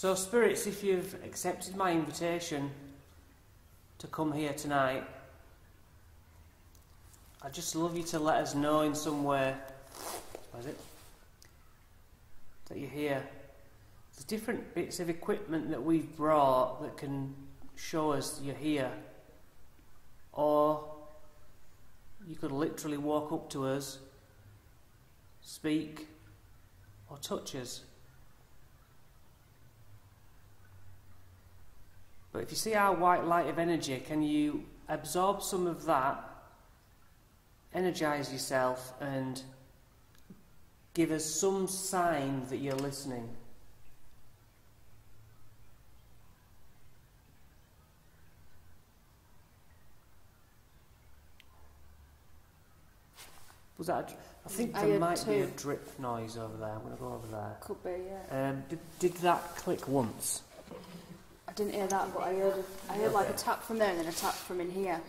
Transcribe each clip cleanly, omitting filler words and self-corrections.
So spirits, if you've accepted my invitation to come here tonight, I'd just love you to let us know in some way, what is it, that you're here. There's different bits of equipment that we've brought that can show us you're here. Or you could literally walk up to us, speak, or touch us. But if you see our white light of energy, can you absorb some of that, energise yourself, and give us some sign that you're listening? Was that? I think there might be a drip noise over there. I'm going to go over there. Could be, yeah. Did that click once? I didn't hear that, but I heard like a tap from there and then a tap from in here.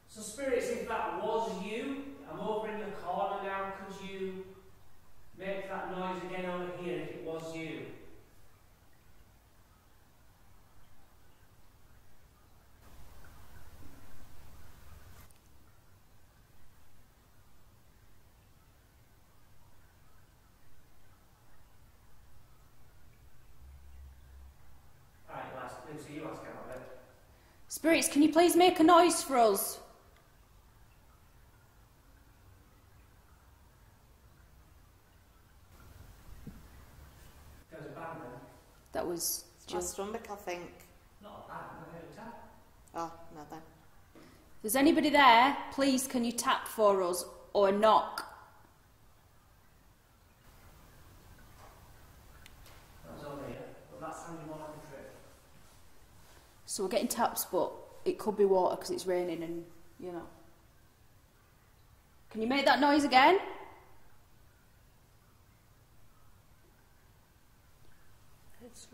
So spirits, if that was you, I'm over in the corner now, could you make that noise again over here if it was you? Spirits, can you please make a noise for us? That was a band then? That was It's my stomach, I think. Not a band, I heard a tap. Oh, no then. If there's anybody there, please can you tap for us or knock? That was over here, but that sounded more like a drip. So we're getting taps, but it could be water because it's raining and, you know. Can you make that noise again?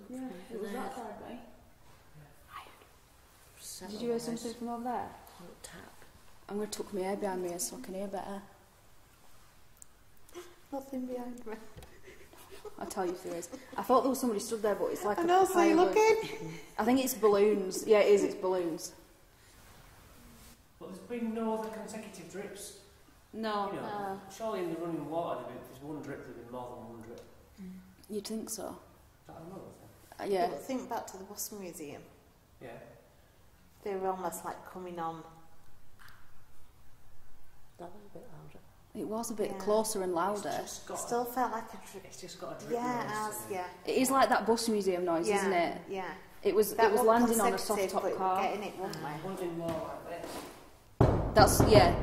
Yeah, it was that far away. Yeah. Did you hear something from over there? Tap. I'm going to tuck my hair behind me so I can hear better. Nothing behind me. I'll tell you if there is. I thought there was somebody stood there, but it's like I know, so you're looking. I think it's balloons. Yeah, it is, it's balloons. But there's been no other consecutive drips. No. You know, surely in the running water, if there's one drip, there'd be more than one drip. You'd think so. Is that another thing? Yeah. But think back to the Boston Museum. Yeah. They were almost like coming on. That was a bit louder. It was a bit closer and louder. Still felt like a drip. It's just got a drip Yeah, noise. it has, yeah. It is like that bus museum noise, isn't it? Yeah. It was landing on a soft top but car. Getting it one way. One thing more like this. That's, yeah.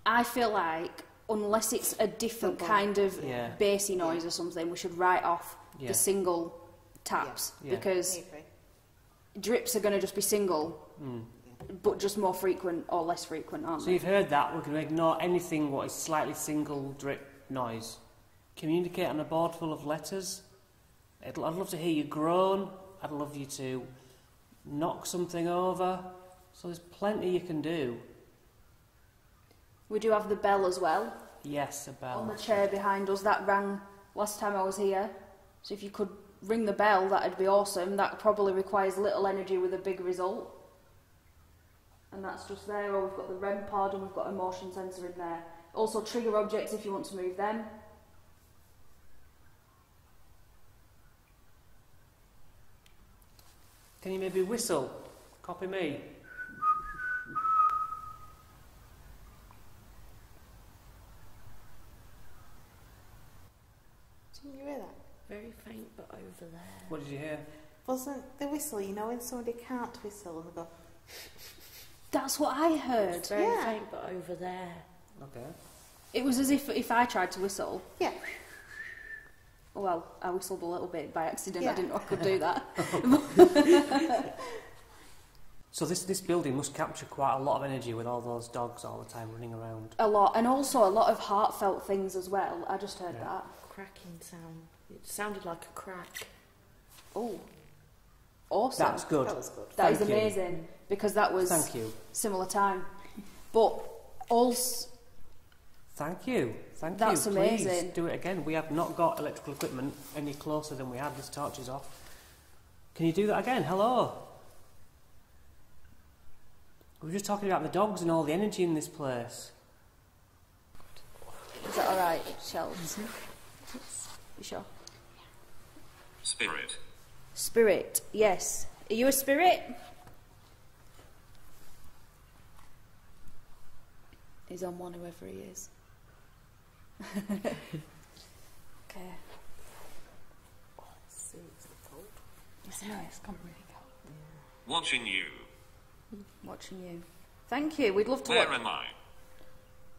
I feel like, unless it's a different kind of bassy noise or something, we should write off the single taps because drips are going to just be single, but just more frequent or less frequent, aren't they? So you've heard that. We're going to ignore anything what is slightly single drip noise. Communicate on a board full of letters. I'd love to hear you groan. I'd love you to knock something over. So there's plenty you can do. We do have the bell as well. Yes, a bell. On the chair behind us, that rang last time I was here. So if you could ring the bell, that'd be awesome. That probably requires little energy with a big result. And that's just there. Or we've got the REM pod and we've got a motion sensor in there. Also trigger objects if you want to move them. Can you maybe whistle? Copy me. Didn't you hear that? Very faint, but over there. What did you hear? Wasn't the whistle, you know, when somebody can't whistle and they go... That's what I heard. It's very faint, but over there. Okay. It was as if I tried to whistle. Yeah. Well, I whistled a little bit by accident. I didn't know I could do that. So this building must capture quite a lot of energy with all those dogs all the time running around. A lot. And also a lot of heartfelt things as well. I just heard that. Cracking sound. It sounded like a crack. Oh. Awesome. That's good. That was good. That is Thank you. amazing. Because that was Thank you. similar time. But also, Thank you. Thank That's you. amazing. Please do it again. We have not got electrical equipment any closer than we had. This torch is off. Can you do that again? Hello. We were just talking about the dogs and all the energy in this place. is that alright, Shells? You sure? Spirit. Spirit, yes. Are you a spirit? He's on one, whoever he is. Okay. It's nice, can't really go. Watching you. Watching you. Thank you. We'd love to Where watch. am I?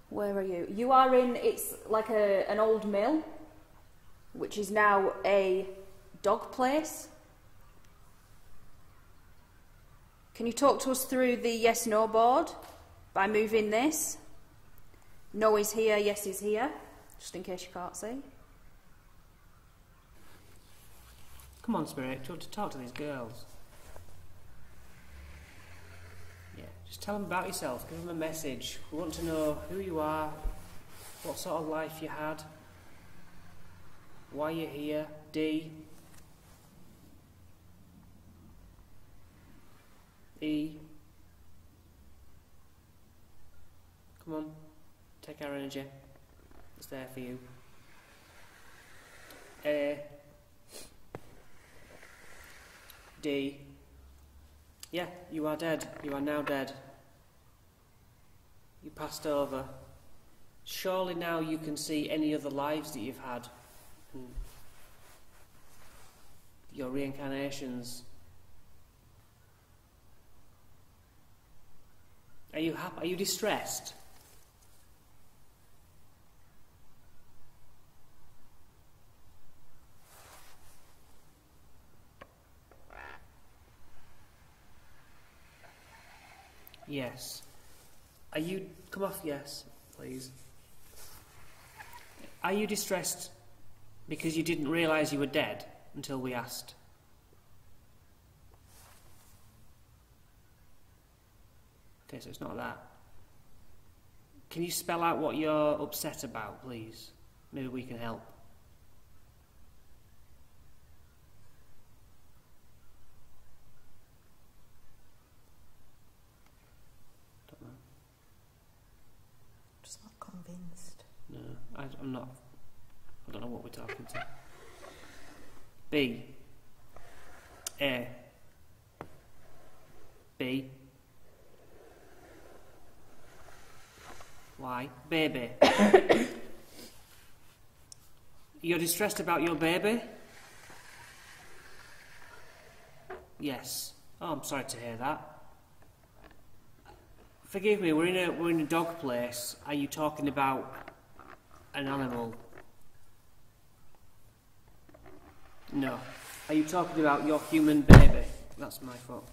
Where are you? You are in. It's like an old mill, which is now a dog place. Can you talk to us through the yes/no board by moving this? No is here. Yes is here. Just in case you can't see. Come on, Spirit. Do you want to talk to these girls? Yeah, just tell them about yourself. Give them a message. We want to know who you are, what sort of life you had, why you're here. D. E. Come on, take our energy. It's there for you. A. D. Yeah, you are dead. You are now dead. You passed over. Surely now you can see any other lives that you've had. And your reincarnations. Are you happy? Are you distressed? Yes. Are you... Come off yes, please. Are you distressed because you didn't realise you were dead until we asked? Okay, so it's not that. Can you spell out what you're upset about, please? Maybe we can help. Don't know. Just not convinced. No, I'm not. I don't know what we're talking to. B. A. B. Why? Baby. You're distressed about your baby? Yes. Oh, I'm sorry to hear that. Forgive me, we're in a dog place. Are you talking about an animal? No. Are you talking about your human baby? That's my fault.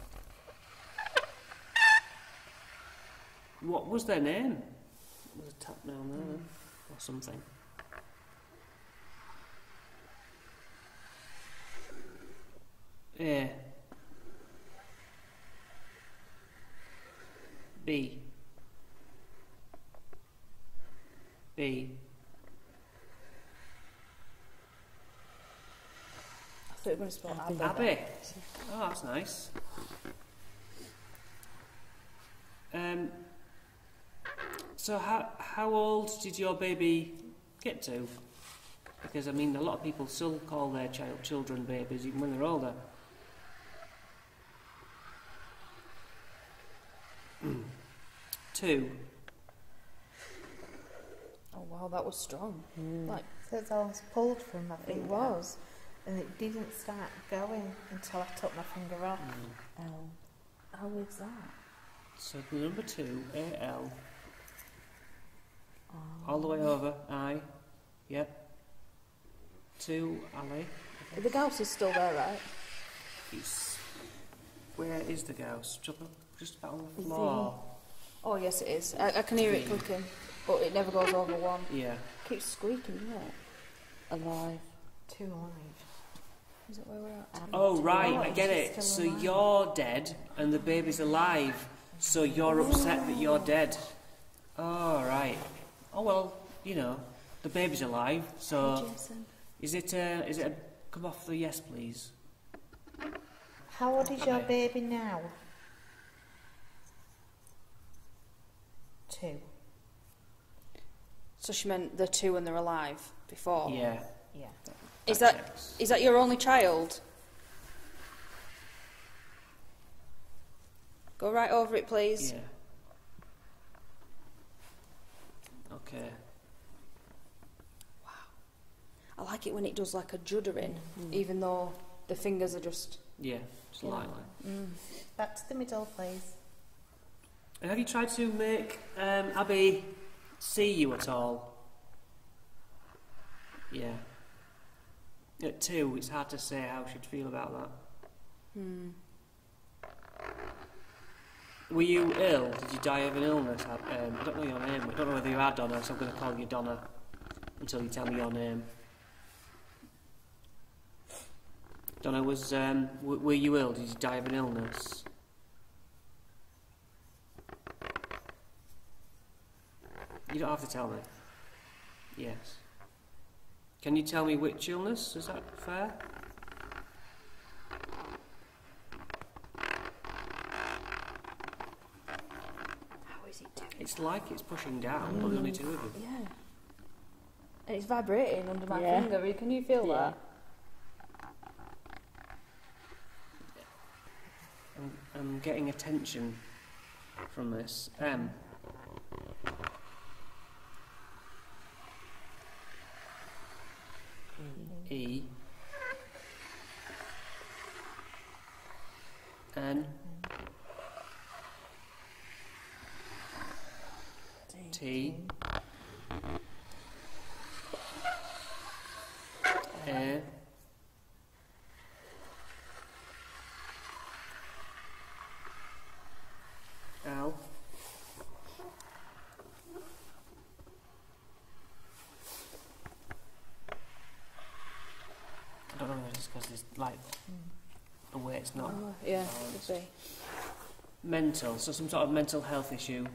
What was their name? There's a tap down there, or something. A. B. B. I thought you were going to spell Abby. Abby. Oh, that's nice. So how old did your baby get to? Because I mean, a lot of people still call their children babies even when they're older. 2. Oh wow, that was strong. Like So it's all pulled from my finger. it was. And it didn't start going until I took my finger off. L. How is that? So the number 2, A-L. All the way over, I. Yep. 2, Ali. The gauss is still there, right? Where is the gauss? Just about on the floor. Oh yes, it is. I can hear it clicking, but it never goes over 1. Yeah. Keeps squeaking, doesn't it? Alive. 2 alive. Is that where we're at? Oh, right, Oh, I get she's it. still So alive. you're dead and the baby's alive. So you're upset that you're dead. Oh, right. Oh, well, you know, the baby's alive, so... Jason. Is it a... Come off the yes, please. How old is your Okay. baby now? 2. So she meant the 2 when they're alive before. Yeah. Yeah. Is checks. that your only child? Go right over it, please. Yeah. Okay. I like it when it does like a juddering, even though the fingers are just... Yeah, slightly. Back to the middle, please. And have you tried to make Abby see you at all? Yeah. At 2, it's hard to say how she'd feel about that. Were you ill? Did you die of an illness? I don't know your name. I don't know whether you are Donna, so I'm going to call you Donna until you tell me your name. Donna, were you ill? Did you die of an illness? You don't have to tell me. Yes. Can you tell me which illness? Is that fair? How is it doing? It's like it's pushing down, but there's only 2 of you. Yeah. And it's vibrating under my Yeah. finger. Can you feel Yeah. that? I'm getting attention from this. E N T A L I don't know if it's because there's like the way it's not Yeah, balanced. could be. Mental, so some sort of mental health issue.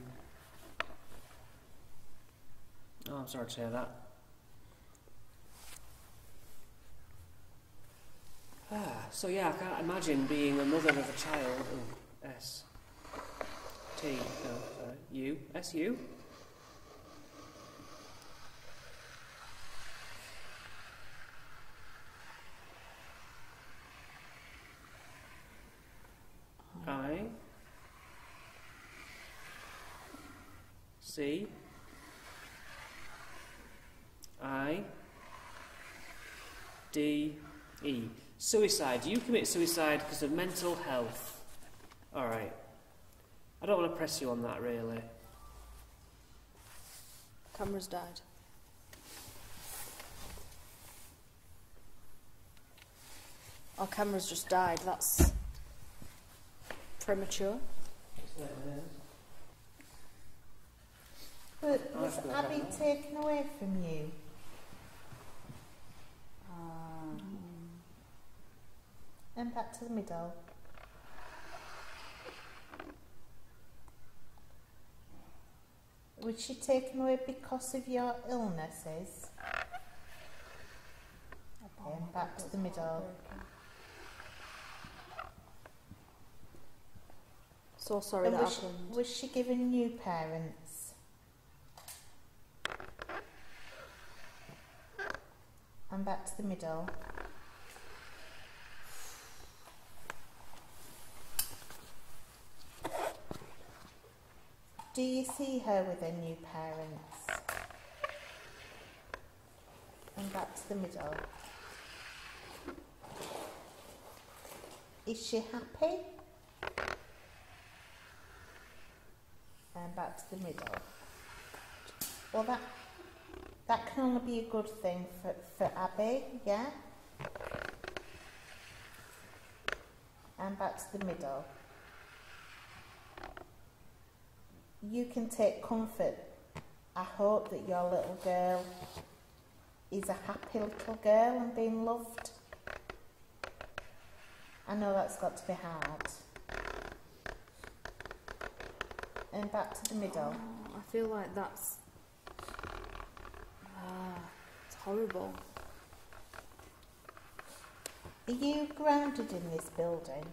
Oh, I'm sorry to hear that. So yeah, I can't imagine being a mother of a child. Oh, S. T. No, sorry. U. S. U. I. C. I. D. E. Suicide. You commit suicide because of mental health. Alright. I don't want to press you on that, really. Camera's died. Our camera's just died. That's premature. But Oh, was I forgot Abby about that. taken away from you? And back to the middle. Was she taken away because of your illnesses? Okay, and back to the middle. So sorry And that was happened. was she given new parents? And back to the middle. Do you see her with her new parents? And back to the middle. Is she happy? And back to the middle. Well, that can only be a good thing for Abby, yeah? And back to the middle. You can take comfort. I hope that your little girl is a happy little girl and being loved. I know that's got to be hard. And back to the middle. Oh, I feel like that's... it's horrible. Are you grounded in this building?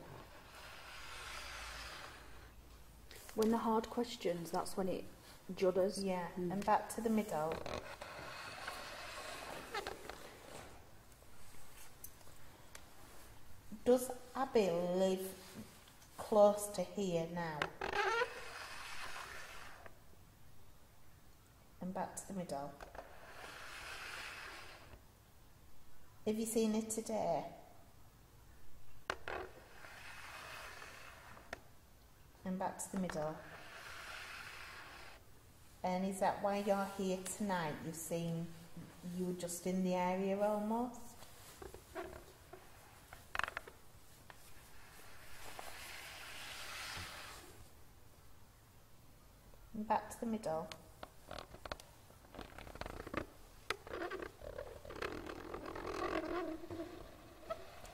When the hard questions, that's when it judders. Yeah. And back to the middle. Does Abby live close to here now? And back to the middle. Have you seen her today? And back to the middle. And is that why you're here tonight? You were just in the area almost? And back to the middle.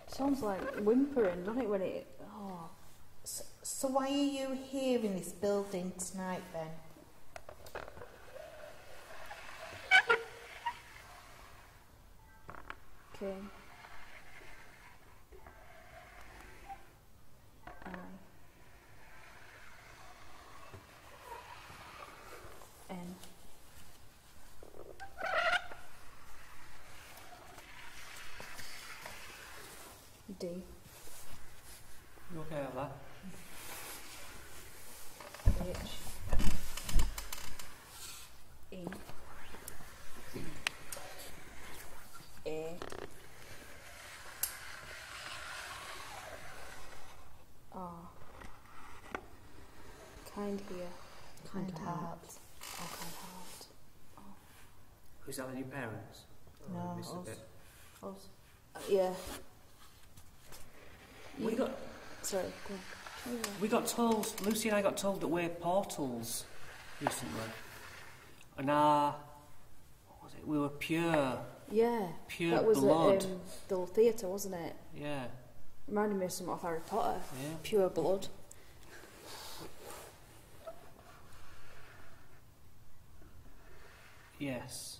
Sounds like whimpering, doesn't it, when it... Oh. So why are you here in this building tonight then? Okay. N. D. You okay with that? H. E. A. R. Kind here. Kind heart. heart. Oh, kind heart. Who's that, your parents? Oh, No, I missed a us. bit. Us. Yeah. We got Sorry, go on. We got told, Lucy and I got told that we're portals recently. And what was it? We were pure Yeah. That was blood. at the little theatre, wasn't it? Yeah. Reminded me of something off Harry Potter. Yeah. Pure blood. Yes.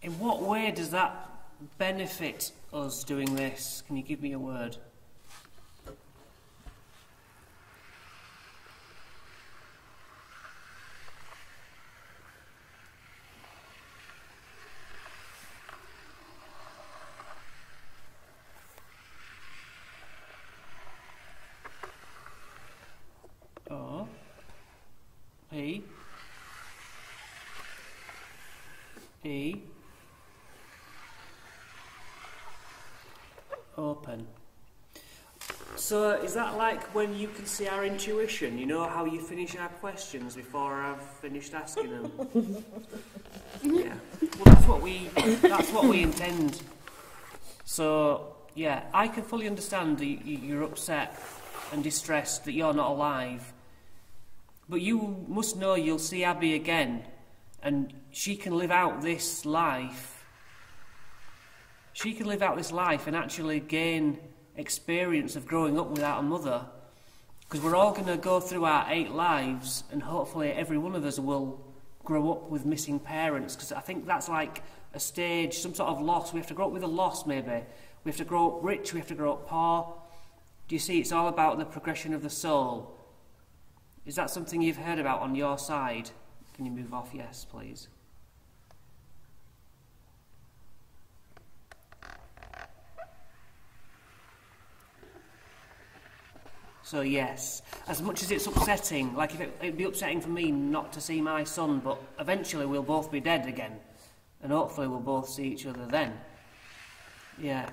In what way does that benefit us doing this? Can you give me a word? O. P. E. Open. So is that like when you can see our intuition? You know how you finish our questions before I've finished asking them? Yeah. Well, that's what we intend. So yeah, I can fully understand that you're upset and distressed that you're not alive. But you must know you'll see Abby again, and she can live out this life. She can live out this life and actually gain experience of growing up without a mother. Because we're all going to go through our 8 lives, and hopefully every one of us will grow up with missing parents. Because I think that's like a stage, some sort of loss. We have to grow up with a loss, maybe. We have to grow up rich, we have to grow up poor. Do you see, it's all about the progression of the soul. Is that something you've heard about on your side? Can you move off? Yes, please. So yes, as much as it's upsetting, like if it'd be upsetting for me not to see my son, but eventually we'll both be dead again, and hopefully we'll both see each other then. Yeah.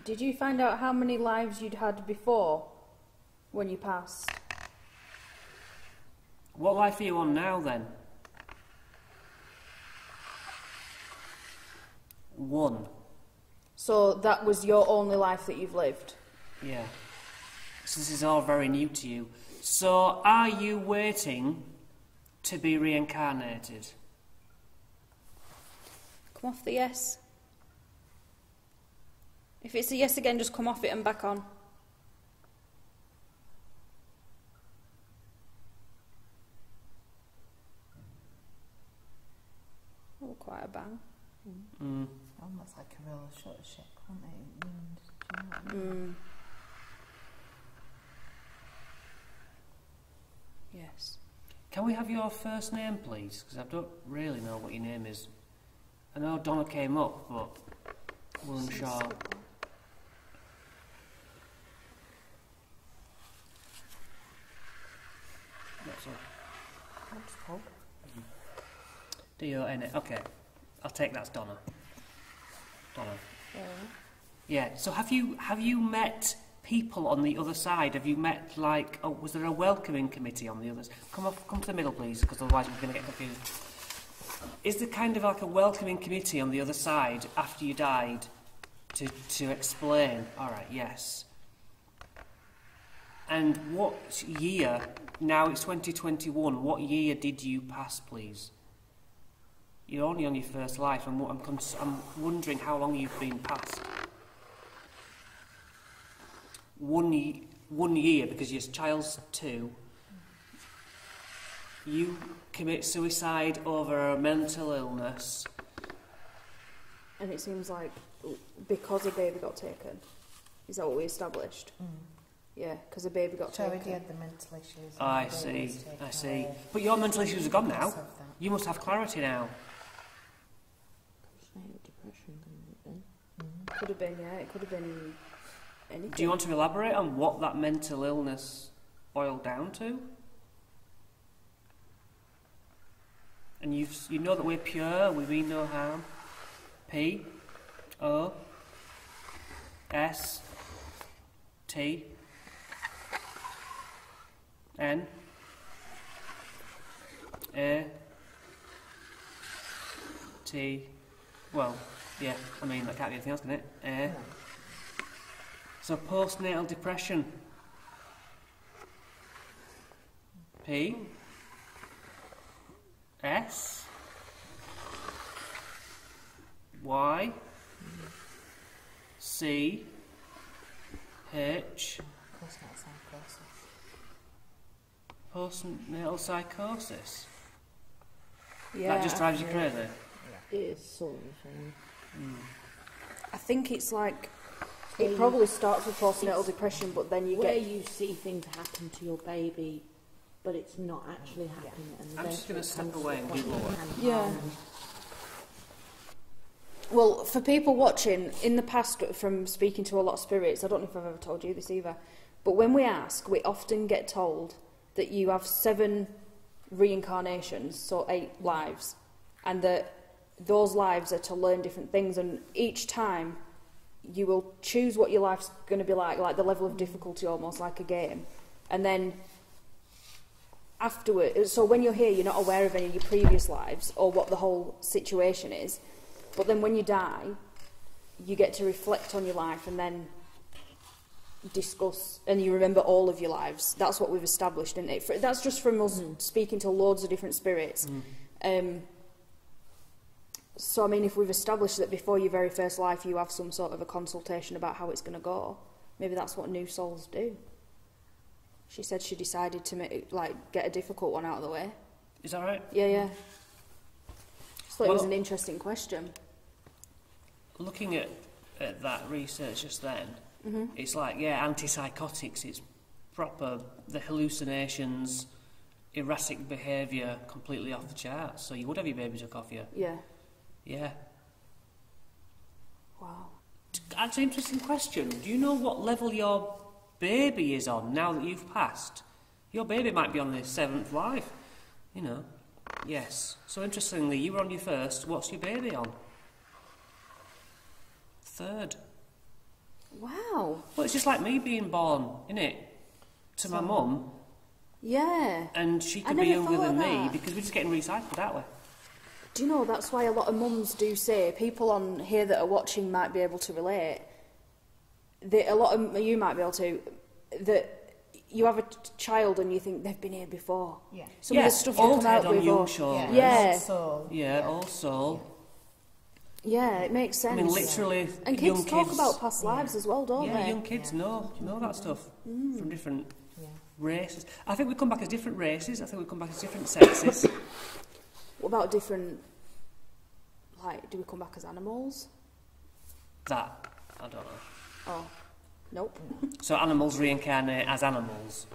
Did you find out how many lives you'd had before when you passed? What life are you on now then? 1. So that was your only life that you've lived? Yeah. So this is all very new to you. So are you waiting to be reincarnated? Come off the yes. If it's a yes again, just come off it and back on. Oh, quite a bang. Mm. Almost like a roller shutter shake, wouldn't it? Do you know what I mean? Yes. Can we have your first name, please? Because I don't really know what your name is. I know Donna came up, but wasn't sure. That's all. What's it called? D-O-N-A. Okay, I'll take that's Donna. Donna. Yeah. So have you met people on the other side? Have you met was there a welcoming committee on the others? Come to the middle, please, because otherwise we're going to get confused. Is there kind of like a welcoming committee on the other side after you died to explain? All right. Yes. And what year? Now it's 2021. What year did you pass, please? You're only on your first life, and I'm wondering how long you've been past. 1 year, because your child's 2. You commit suicide over a mental illness. And it seems like because a baby got taken. Is that what we established? Yeah, because a baby got So taken. he had the mental issues. Oh, I see. But your mental issues are gone now. You must have clarity now. Depression, couldn't it Could have been, yeah. It could have been anything. Do you want to elaborate on what that mental illness boiled down to? And you know that we're pure, we mean no harm. P O S T N A T. Well, yeah, I mean, that can't be anything else, can it? A. So postnatal depression. P S Y C H postnatal psychosis. Yeah, That just drives you crazy. it? It is sort of. I think it's like it probably starts with postnatal depression, but then you where get you see things happen to your baby, but it's not actually happening. And I'm just eventually going to it step comes to away the and point Google where it. it can Yeah. harm. Well, for people watching, in the past, from speaking to a lot of spirits, I don't know if I've ever told you this either, but when we ask, we often get told that you have 7 reincarnations, so 8 lives, and that those lives are to learn different things, and each time you will choose what your life's going to be like the level of difficulty, almost like a game, and then afterward, so when you're here, you're not aware of any of your previous lives or what the whole situation is. But then when you die, you get to reflect on your life and then discuss, and you remember all of your lives. That's what we've established, isn't it? That's just from us speaking to loads of different spirits. So, I mean, if we've established that before your very first life you have some sort of a consultation about how it's going to go, maybe that's what new souls do. She said she decided to get a difficult one out of the way. Is that right? Yeah. Just thought it was an interesting question. Looking at that research just then, it's like, antipsychotics, it's proper, the hallucinations, erratic behaviour, completely off the charts. So you would have your baby took off you. Yeah. Yeah. Wow. That's an interesting question. Do you know what level your baby is on now that you've passed? Your baby might be on their 7th life, you know. Yes. So interestingly, you were on your first. What's your baby on? 3rd. Wow. Well, it's just like me being born, innit? To my mum, Yeah. and she could I be never younger thought than of me that. because we're just getting recycled, aren't we? Do you know, that's why a lot of mums do say, people on here that are watching might be able to relate, that a lot of you might be able to, that you have a child and you think they've been here before. Yeah. Some of the stuff you old come head out on with. young shoulders. Yeah. Soul. Yeah, also. Yeah, it makes sense. I mean, literally, And young kids talk about past lives as well, don't yeah, they? young kids know that stuff from different Yeah. races. I think we come back as different races. I think we come back as different sexes. What about different Like, do we come back as animals? That, I don't know. Oh, nope. So animals reincarnate as animals?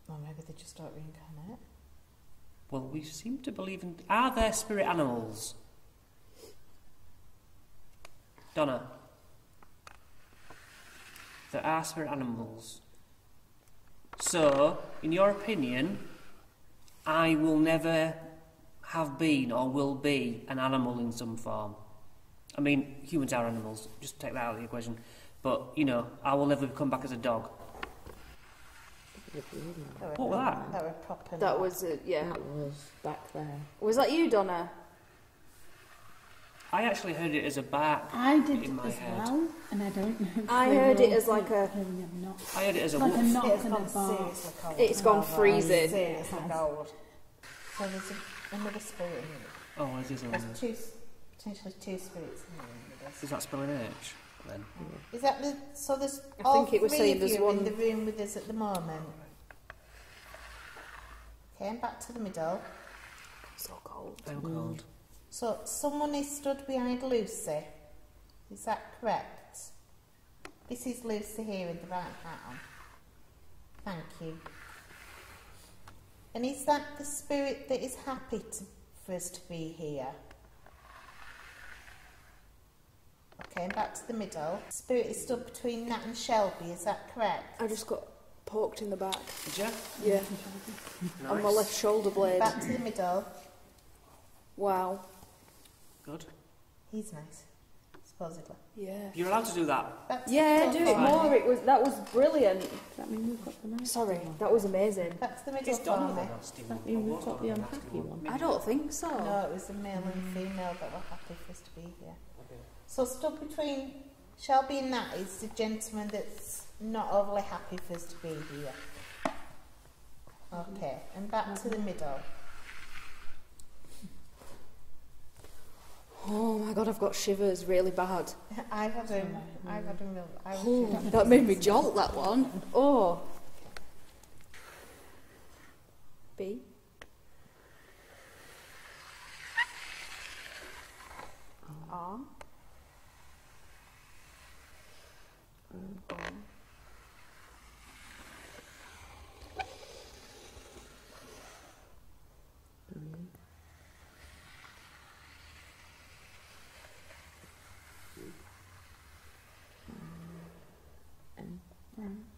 Or maybe they just don't reincarnate. Well, we seem to believe in... Are there spirit animals? Donna? There are spirit animals. So, in your opinion, I will never have been or will be an animal in some form. I mean, humans are animals, just take that out of the equation. But, you know, I will never come back as a dog. What was that? That were proper. That was, yeah. That was back there. Was that you, Donna? I actually heard it as a bark I did in my as head. well, and I don't know. If I they heard were it all as like a- hearing a knock. I heard it as a Like wolf. a knock It's and a gone bark. seriously cold. It's gone freezing. Seriously cold. So there's another spirit in it. Oh, it is a There's wolf. potentially two spirits in there. Is that spelling H, then? Is that the... So there's I all think it was three saying of there's you one- in the room with us at the moment. Okay, and back to the middle. So cold. I'm cold. So someone is stood behind Lucy. Is that correct? This is Lucy here in the right hand. Thank you. And is that the spirit that is happy for us to be here? Okay, and back to the middle. Spirit is stood between Nat and Shelby, is that correct? I just got poked in the back. Did you? Yeah. Nice. On my left shoulder blade. Back to the middle. Wow. Good. He's nice, supposedly. Yeah. You're allowed to do that. Back to Yeah, the do middle it for me. more. That was brilliant. Does that mean we've got the nice Sorry, one? that was amazing. Back to the middle It's done for with me. the nasty Does one. that mean we've Oh, got the nasty unhappy one? I don't think so. No, it was a male and female that were happy for us to be here. So stood between Shelby and Nat is the gentleman that's not overly happy for us to be here. Okay, and back to the middle. Oh my god, I've got shivers really bad. I've had a real... I was Oh, shivering. that made me jolt, that one. Oh. B. R. O.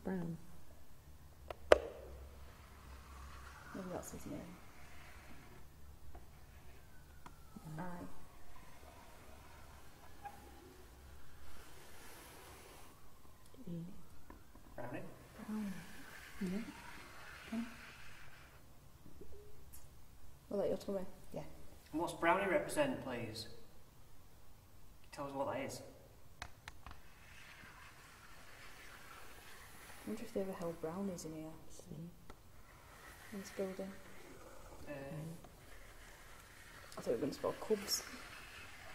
Brown. Maybe that's his name. I. Brownie? Was that your tummy? And what's brownie represent, please? Tell us what that is. I wonder if they ever held brownies in here. In this building. I thought we were going to spell cubs.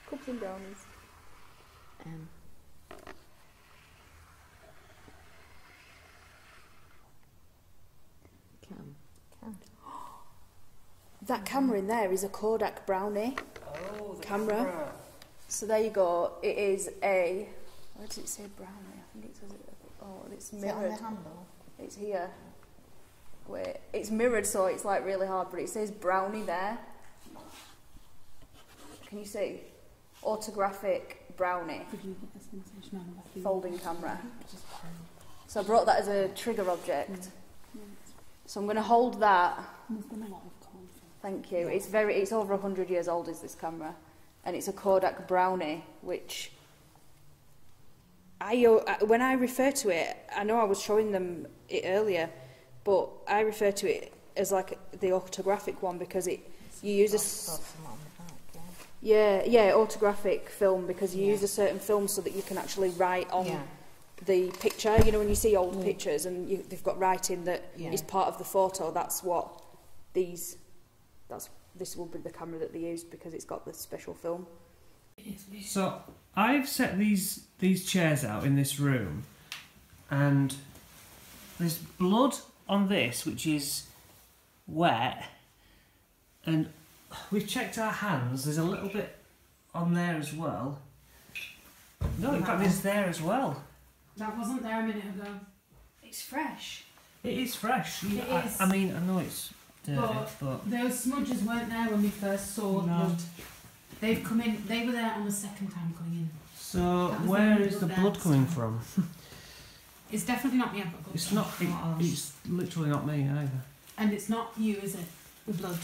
Cubs and brownies. Cam. That camera in there is a Kodak brownie. Oh, the Camera. So there you go. It is a... Where does it say brownie? I think it says it... Oh, it's Is it on mirrored. the handle? It's here. Wait, it's mirrored, so it's like really hard, but it says brownie there. Can you see? Autographic brownie. Did you get a sensation on the Folding camera. So I brought that as a trigger object. So I'm going to hold that. There's been a lot of conflict. Thank you. It's over 100 years old, is this camera, and it's a Kodak brownie, which when I refer to it, I know I was showing them it earlier, but I refer to it as like the autographic one because you use autographic film because you use a certain film so that you can actually write on the picture. You know, when you see old pictures and they've got writing that is part of the photo, that's what this will be the camera that they used because it's got the special film. So I've set these chairs out in this room, and there's blood on this, which is wet, And we've checked our hands. There's a little bit on there as well. No, in fact, there's there as well. That wasn't there a minute ago. It's fresh. It is fresh. It is. I mean, I know it's dirty, but Those smudges weren't there when we first saw the blood. They've come in. They were there on the second time coming in. so That was where the is the blood blood there. coming from? It's definitely not me. I've got blood. It's not. It's literally not me either. And it's not you, is it? With blood.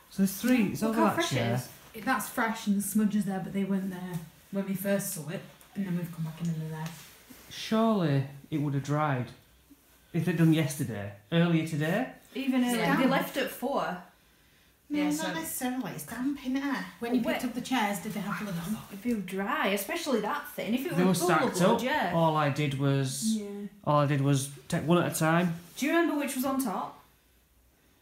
So there's three. It's Look over how that fresh it chair. is. That's fresh and the smudges there, but they weren't there when we first saw it. And then we've come back in and they're there. Surely it would have dried if they'd done yesterday, earlier today. Even earlier. Yeah. They left at 4. No, Yeah, not so- necessarily. It's damp, isn't it? When you picked up the chairs, did they have blood on? It'd be dry, especially that thin. If it They were was full of stacked blood, up. yeah. All I did was take one at a time. Do you remember which was on top?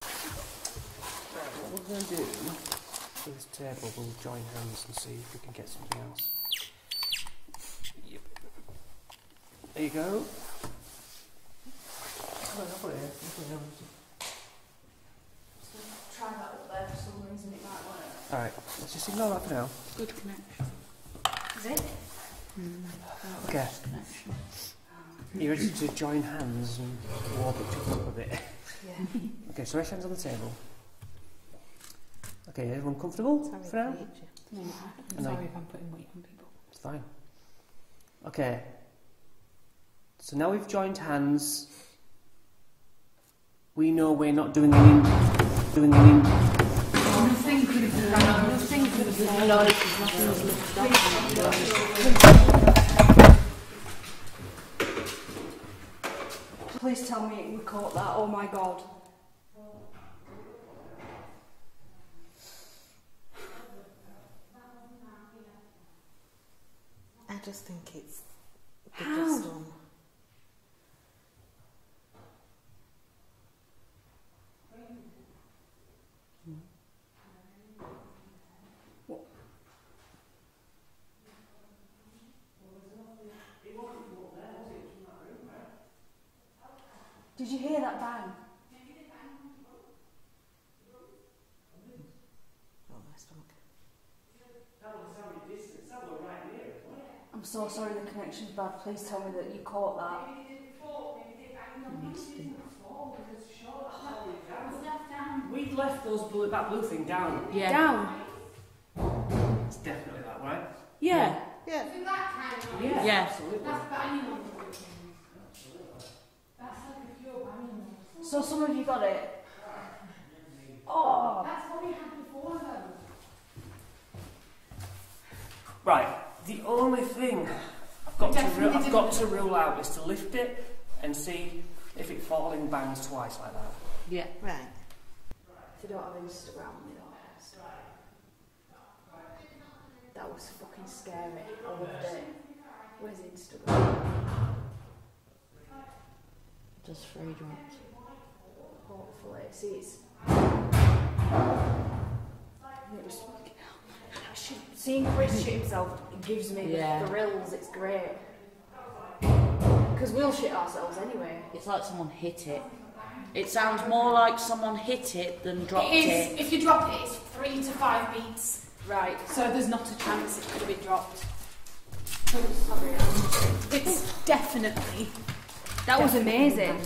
Right, what we're going to do for this table, we'll join hands and see if we can get something else. Yep. There you go. Oh, I'll put it here. Try that up there for some reason, it might work. Alright, let's just ignore that for now. Good connection. Is it? Okay. Connection. You ready to join hands and warm each other up a bit? Yeah. Okay, so rest hands on the table. Okay, everyone comfortable Sorry for now? to eat you. No, I'm And sorry I- if I'm putting weight on people. It's fine. Okay. So now we've joined hands. We know we're not doing any. Nothing could have been done. Nothing could have been done. Please tell me we caught that. Oh my god. I just think it's the How? dust one. Did you hear that bang? Oh, my stomach. I'm so sorry the connection's bad. Please tell me that you caught that. We've left that blue thing down. Yeah. Down. It's definitely that, right? Yeah. Yeah. Yeah. Absolutely. So some of you got it. Oh. Right. The only thing I've got to rule out is to lift it and see if it falling bangs twice like that. Yeah. Right. If they don't have Instagram, they don't have Instagram. That was fucking scary. I loved it. Where's Instagram? Just 3 drops. Hopefully. See, it's... Seeing Chris shit himself gives me the thrills. It's great. Because we'll shit ourselves anyway. It's like someone hit it. It sounds more like someone hit it than dropped It it. is. If you drop it, it's 3 to 5 beats. Right. So there's not a chance it could have been dropped. Sorry. It's definitely. That was amazing.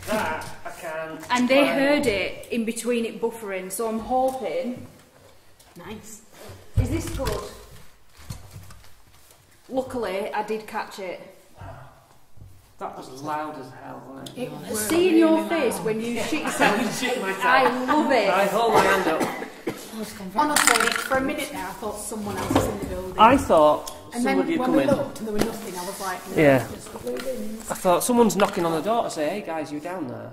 That I can. And they heard it in between it buffering, so I'm hoping... Nice. Is this good? Luckily, I did catch it. That was loud as hell, wasn't it? Seeing your face when you shit yourself, I love it. I hold my hand up. Honestly, for a minute there, I thought someone else was in the building. I thought and then somebody had when come we in. looked and there was nothing, I was like, no, Yeah. just the buildings. I thought someone's knocking on the door to say, "Hey guys, you down there?"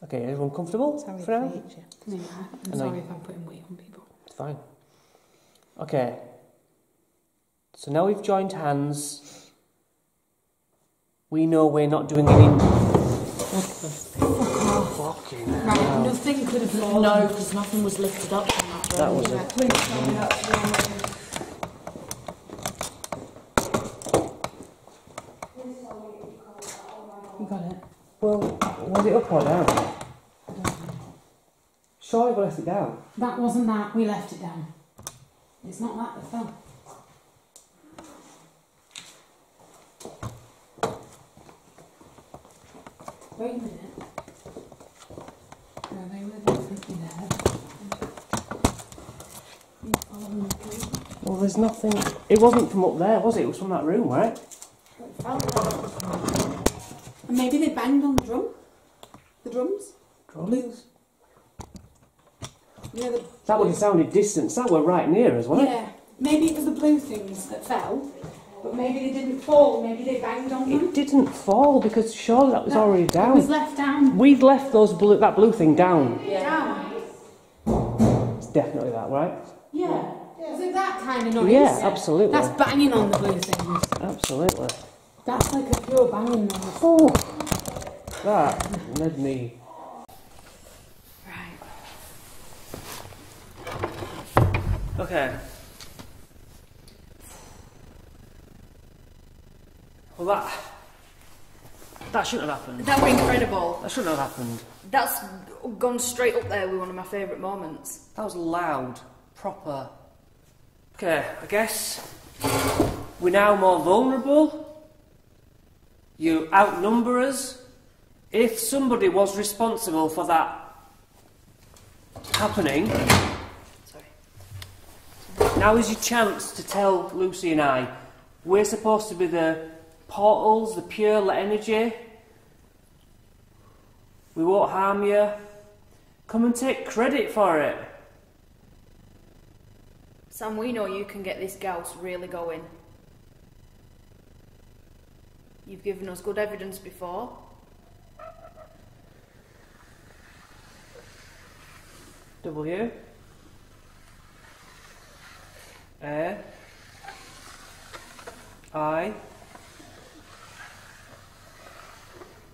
Okay, everyone comfortable Sorry for now? to eat you. No, I'm And sorry I- if I'm putting weight on people. It's fine. Okay. So now we've joined hands. We know we're not doing any. Fucking Right, hell. nothing could have fallen. No, because nothing was lifted up from that. That was room. it. Please tell me that's the wrong way. You got it? Well, was it up or down? Surely we left it down. That wasn't that. We left it down. It's not that fell. Wait a minute. No, they were definitely there. You following the clue? Well, there's nothing. It wasn't from up there, was it? It was from that room, right? And maybe they banged on the drum. The drums. Drums? You know, That would have sounded distant. That were right near us, wasn't it? yeah. Maybe it was the blue things that fell, but maybe they didn't fall. Maybe they banged on them. It didn't fall because surely that was already It down. was left down. We'd left that blue thing down. Down. It's definitely that, right? Yeah. Was it that kind of noise? Yeah, absolutely. That's banging on the blue things. Absolutely. That's like a pure banging noise. Oh, that made me. Right. Okay. Well, that shouldn't have happened. That were incredible. That shouldn't have happened. That's gone straight up there with one of my favourite moments. That was loud, proper. Okay, I guess we're now more vulnerable. You outnumber us. If somebody was responsible for that happening, now is your chance to tell Lucy and I. We're supposed to be the portals, the pure energy. We won't harm you. Come and take credit for it. Sam, we know you can get this gout really going. You've given us good evidence before. W A I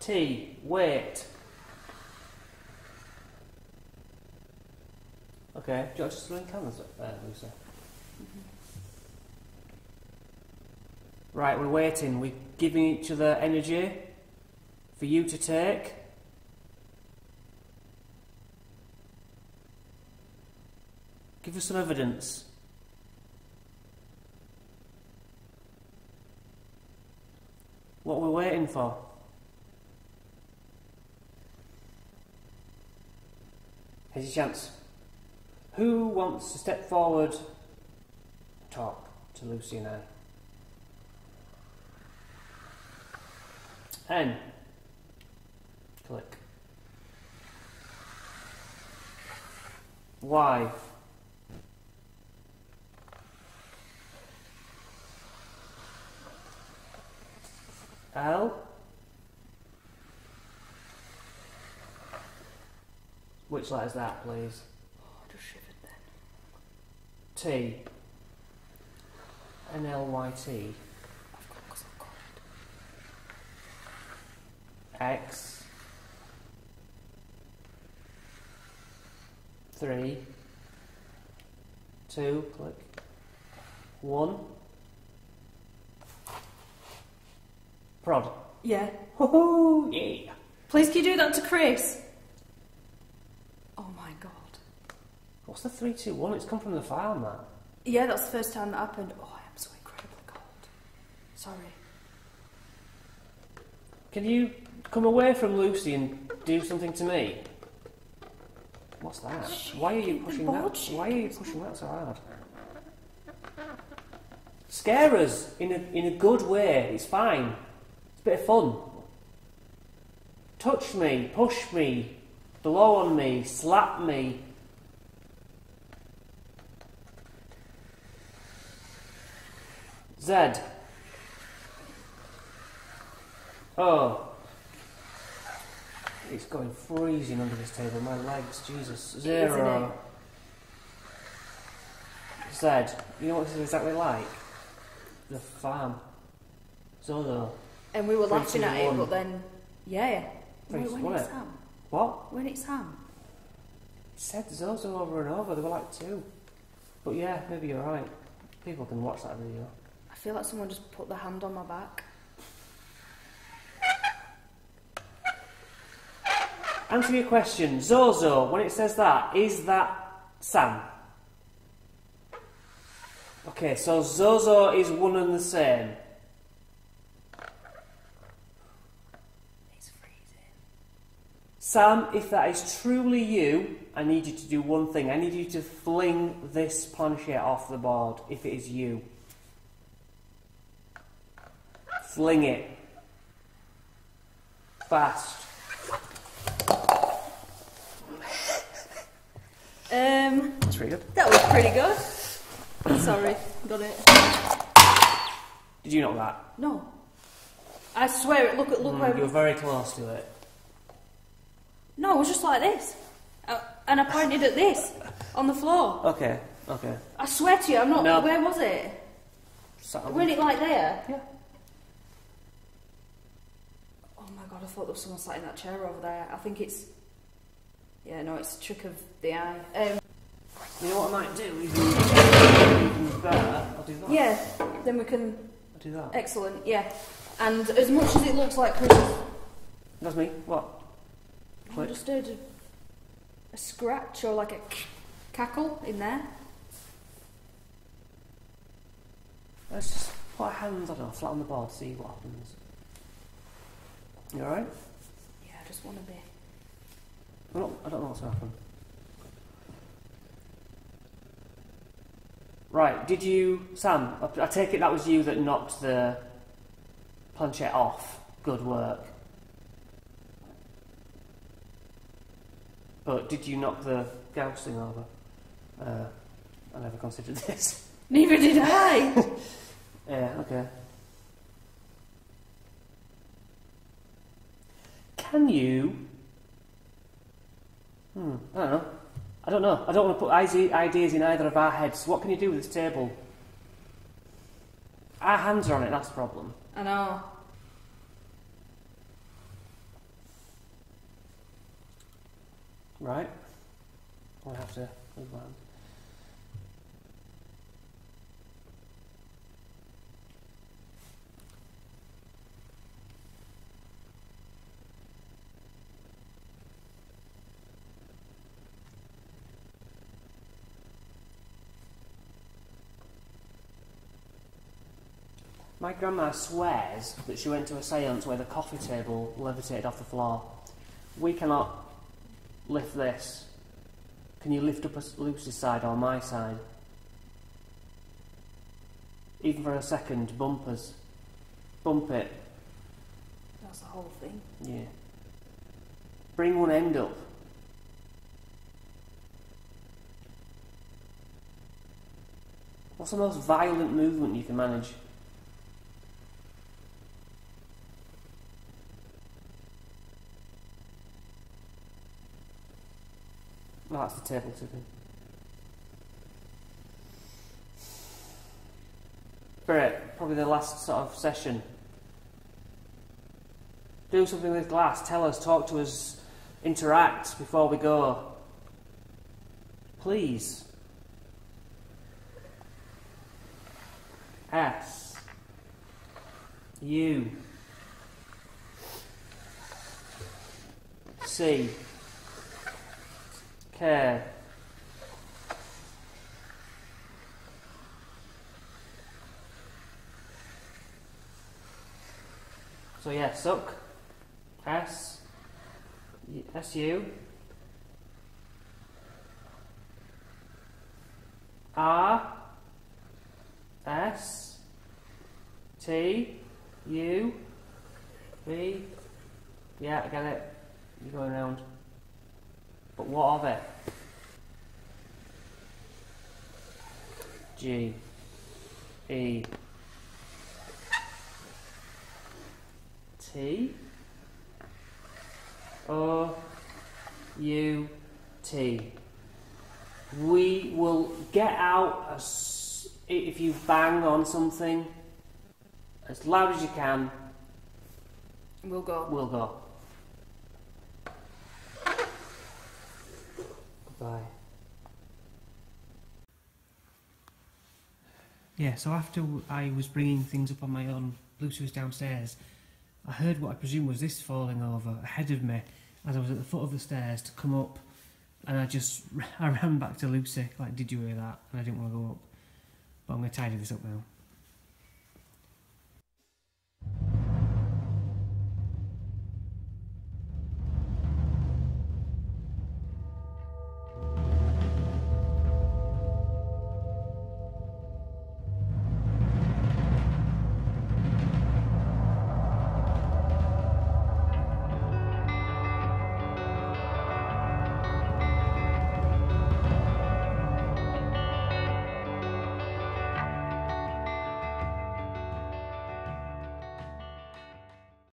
T. Wait. Okay, do you want us to swing cameras there, Lucy? Right, we're waiting. We're giving each other energy for you to take. Give us some evidence. What we're waiting for. Here's your chance. Who wants to step forward and talk to Lucy and I? N. Click. Y. L. Which letter's that, please? Oh, I just shivered then. T. N-L-Y-T. I've got because I'm cold. X. 3. 2. Click. 1. Prod. Yeah. Ho-ho! Yeah! Please, can you do that to Chris? Oh my god. What's the 3, 2, 1? It's come from the file, man. Yeah, that's the first time that happened. Oh, I am so incredibly cold. Sorry. Can you come away from Lucy and do something to me? What's that? Why are you pushing that? Why are you pushing that so hard? Scare us in a good way. It's fine. It's a bit of fun. Touch me, push me, blow on me, slap me. Z. Oh. It's going freezing under this table. My legs, Jesus. 0. Z. You know what this is exactly like? The farm. Zozo. And we were 3, laughing 2, at it, 1. but then, yeah. Three, When wasn't is it? Sam? What? When it's Sam. It said Zozo over and over. There were like 2. But yeah, maybe you're right. People can watch that video. I feel like someone just put their hand on my back. Answer your question. Zozo, when it says that, is that Sam? Okay, so Zozo is one and the same. It's freezing. Sam, if that is truly you, I need you to do one thing. I need you to fling this planchette off the board, if it is you. Fling it. Fast. That's pretty good. That was pretty good. Sorry, got it. Did you knock that? No. I swear it, look where... You were very close to it. No, it was just like this. And I pointed at this, on the floor. Okay. I swear to you, I'm not... No. Where was it? Wasn't it like there? Yeah. Oh my god, I thought there was someone sat in that chair over there. I think it's... Yeah, no, it's a trick of the eye. You know what I might do? Even better. I'll do that. Yeah, then we can... I'll do that. Excellent, yeah. And as much as it looks like Christmas... That's me. What? I just heard a scratch or like a cackle in there. Let's just put our hands, I don't know, flat on the board, see what happens. You alright? Yeah, I just want to be... I don't know what's happened. Right, did you... Sam, I take it that was you that knocked the planchette off. Good work. But did you knock the gauss thing over? I never considered this. Neither did I! Yeah, okay. Can you... I don't know. I don't know. I don't want to put ideas in either of our heads. What can you do with this table? Our hands are on it, that's the problem. I know. Right. I'll have to move my hand. My grandma swears that she went to a séance where the coffee table levitated off the floor. We cannot lift this. Can you lift up Lucy's side or my side? Even for a second, bumpers. Bump it. That's the whole thing. Yeah. Bring one end up. What's the most violent movement you can manage? Oh, that's the table tipping. Spirit, probably the last sort of session. Do something with glass, tell us, talk to us, interact before we go. Please. S. U. C. K. So yeah, suck. S. S-U. R. S. T. U. V. Yeah, I get it. You're going round. But what of it? G. E. T. O. U. T. We will get out as if you bang on something as loud as you can. We'll go. We'll go. Bye. Yeah, so after I was bringing things up on my own, Lucy was downstairs. I heard what I presume was this falling over ahead of me as I was at the foot of the stairs to come up, and I ran back to Lucy, like, did you hear that? And I didn't want to go up. But I'm going to tidy this up now.